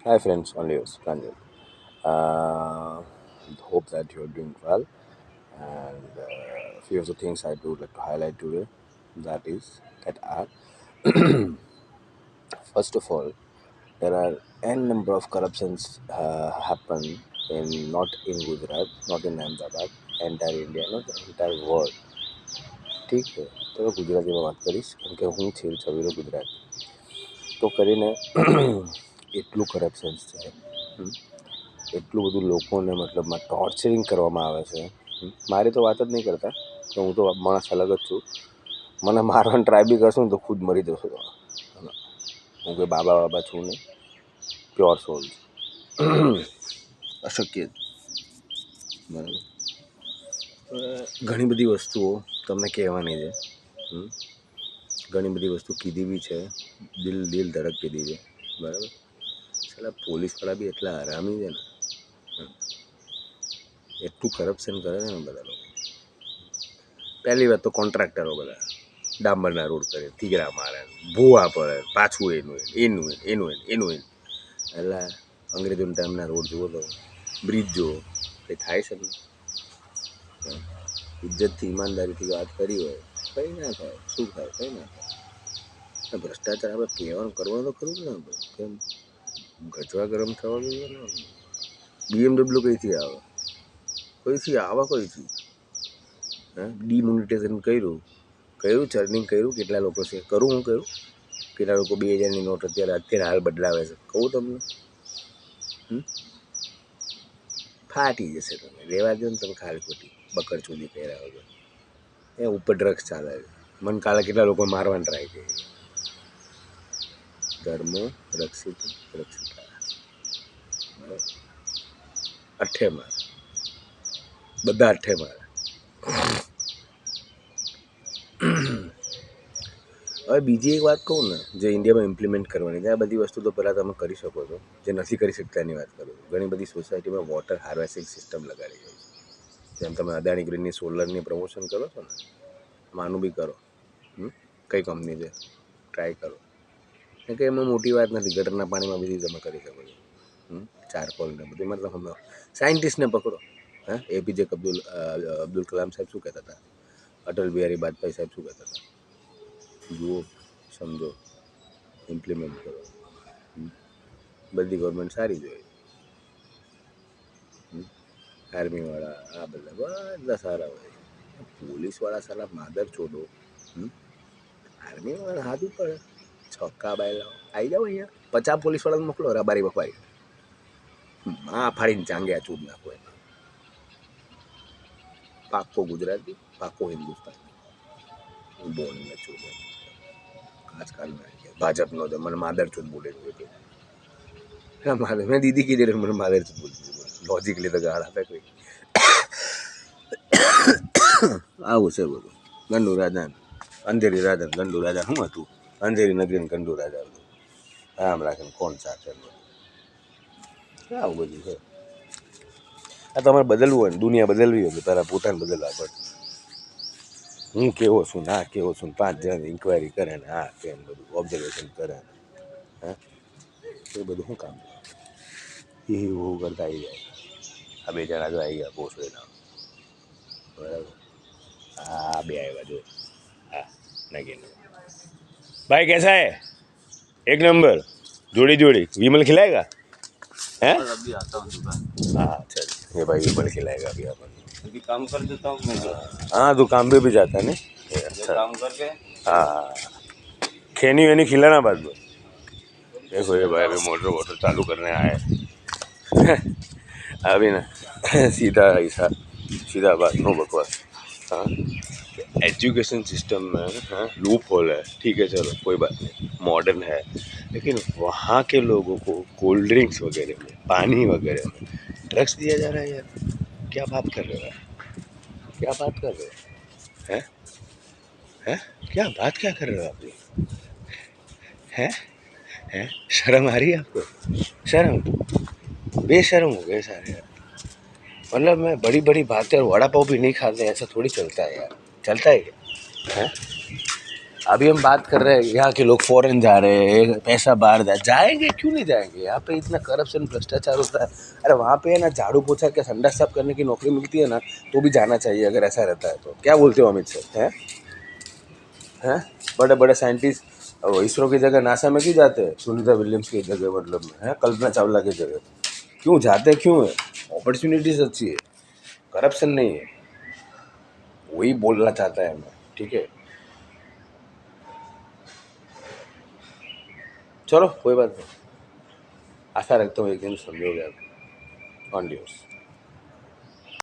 Hi friends, only yours, Pranjal. Hope that you're doing well. And a few of the things I do like to highlight today, that is that are first of all, there are n number of corruptions happen in not in Gujarat, not in Ahmedabad, entire India, not the entire world. ઠીક છે તો ગુજરાતીમાં વાત કરીશ કેમ કે હું છેલ્લો ગુજરાતી તો કરીને એટલું કરપ્શન્સ છે એટલું બધું લોકોને મતલબમાં ટોર્ચરિંગ કરવામાં આવે છે મારી તો વાત જ નહીં કરતા કે હું તો માણસ અલગ જ છું મને મારવાની ટ્રાય બી કરશું ને તો ખુદ મરી જશો હું કોઈ બાબા છું નહીં પ્યોર સોલ અશક્ય બરાબર ઘણી બધી વસ્તુઓ તમને કહેવાની છે ઘણી બધી વસ્તુ કીધી બી છે દિલ ધડક કીધી છે બરાબર છેલ્લા પોલીસવાળા બી એટલા હરામી છે ને એટલું કરપ્શન કરે છે ને બધા લોકો પહેલી વાત તો કોન્ટ્રાક્ટરો બધા ડાંબરના રોડ કરે તીગરા મારે ભૂવા પડે પાછું એનું એટલે અંગ્રેજોના ટાઈમના રોડ જુઓ તો બ્રિજ જુઓ કંઈ થાય છે ને ઇજ્જતથી ઈમાનદારીથી વાત કરી હોય કંઈ ના થાય શું થાય કંઈ ના થાય ભ્રષ્ટાચાર આપણે કહેવાનું કરવાનું તો ખરું જ ને કેમ ગજવા ગરમ થવાનું ને BMW કઈથી આવે કોઈથી ડિમોનિટાઇઝેશન કર્યું ચર્નિંગ કર્યું કેટલા લોકો છે હું કર્યું કેટલા લોકો 2000ની નોટ અત્યારે હાલ બદલાવે છે કહું તમને ફાટી જશે તમે રહેવા દો ને તમે ખાલી ખોટી બકર ચોદી પહેર્યા વગર એ ઉપર ડ્રગ્સ ચાલે છે મને કાલે કેટલા લોકો મારવાની ટ્રાય કરી ધર્મ રક્ષિત અઠ્ઠે માર બધા અઠ્ઠે માર હવે બીજી એક વાત કહું ને જે ઇન્ડિયામાં ઇમ્પ્લિમેન્ટ કરવાની છે આ બધી વસ્તુ તો પહેલાં તમે કરી શકો છો જે નથી કરી શકતા એની વાત કરું ઘણી બધી સોસાયટીમાં વોટર હાર્વેસ્ટિંગ સિસ્ટમ લગાડી હોય છે જેમ તમે અદાણી ગ્રીનની સોલરની પ્રમોશન કરો છો ને આનું બી કરો કઈ કંપની છે ટ્રાય કરો કે એમાં મોટી વાત નથી ગટરના પાણીમાં બધી તમે કરી શકો છો ચારકોલ ને બધી મતલબ સાયન્ટિસ્ટને પકડો APJ અબ્દુલ કલામ સાહેબ શું કહેતા હતા અટલ બિહારી વાજપેયી સાહેબ શું કહેતા હતા જુઓ સમજો ઇમ્પ્લિમેન્ટ કરો બધી ગવર્મેન્ટ સારી જોઈએ આર્મીવાળા આ બધા સારા હોય પોલીસવાળા સારા માદર છોડો આર્મીવાળા હાથ ઉપર છક્કા બાયલા આવી જાઓ અહીંયા 50 પોલીસવાળાને મોકલો રબારી બપારી ફાડીને ચાંગ્યા ચૂડ નાખો એમાં પાક્કો ગુજરાતી પાક્કો હિન્દુસ્તાની બોલ ને ચૂડ આજકાલ ભાજપનો તો મને માદરચોદ બોલે છે મેં દીદી કીધી મને માદરચોદ બોલી લોજિકલી તો ગાળ આપે કોઈ આવું છે બધું ગંડુ રાજા અંધેરી રાજા ગંડુ રાજા શું હતું અંધેરી નગરી ગંડુ રાજા હતું આમ રાખીને કોણ સાથે આવું બધું છે આ તમારે બદલવું હોય ને દુનિયા બદલવી હોય તો તારા પોતાને બદલવા પડે હું કેવો છું ના કેવો છું 5 જણ ઇન્ક્વાયરી કરે ને હા કેમ બધું ઓબ્ઝર્વેશન કરે એ બધું શું કામ એ કરતા આવી જાય આ 2 જણા જો આવી ગયા બોસ એના બરાબર हाँ भी आएगा जो हाँ नगीन भाई कैसा है एक नंबर जोड़ी विमल खिलाएगा हैं अभी आता हूँ दुकान हाँ चल ये भाई विमल खिलाएगा अभी अपन अभी काम कर देता हूँ मैं हाँ तो काम पे भी जाता है नहीं अच्छा काम करके हाँ खैनी वैनी खिलाना बाद में देखो ये भाई अभी मोटर वोटर चालू करने आए अभी ना सीधा ऐसा सीधा बात नो बकवास हाँ एजुकेशन सिस्टम में हाँ लूप होल है ठीक है चलो कोई बात नहीं मॉडर्न है लेकिन वहाँ के लोगों को कोल्ड ड्रिंक्स वगैरह में पानी वगैरह में ड्रग्स दिया जा रहा है यार क्या बात कर रहे हो क्या बात कर रहे हो हैं क्या बात क्या कर रहे हो आप हैं शर्म आ रही है आपको शर्म बेशर्म हो गए सारे यार मतलब मैं बड़ी बड़ी बातें और वड़ा पाव भी नहीं खाते ऐसा थोड़ी चलता है यार चलता है क्या अभी हम बात कर रहे हैं यहाँ के लोग फॉरेन जा रहे हैं, पैसा बाहर जाएंगे, क्यों नहीं जाएंगे? यहाँ पे इतना करप्शन भ्रष्टाचार होता है। अरे वहाँ पे है ना, झाड़ू पोछा क्या संडास साफ करने की नौकरी मिलती है ना, तो भी जाना चाहिए अगर ऐसा रहता है तो। क्या बोलते हो अमित सर? हैं? बड़े बड़े साइंटिस्ट इसरो की जगह नासा में क्यों जाते हैं? सुनीता विलियम्स की जगह, मतलब में है, कल्पना चावला की जगह क्यों जाते? क्यों है? अपॉर्चुनिटीज अच्छी है, करप्शन नहीं है। वही बोलना चाहता है मैं, ठीक है? चलो कोई बात नहीं, आशा रखता हूँ एक दिन समझोगे आप। ऑन ड्यूस।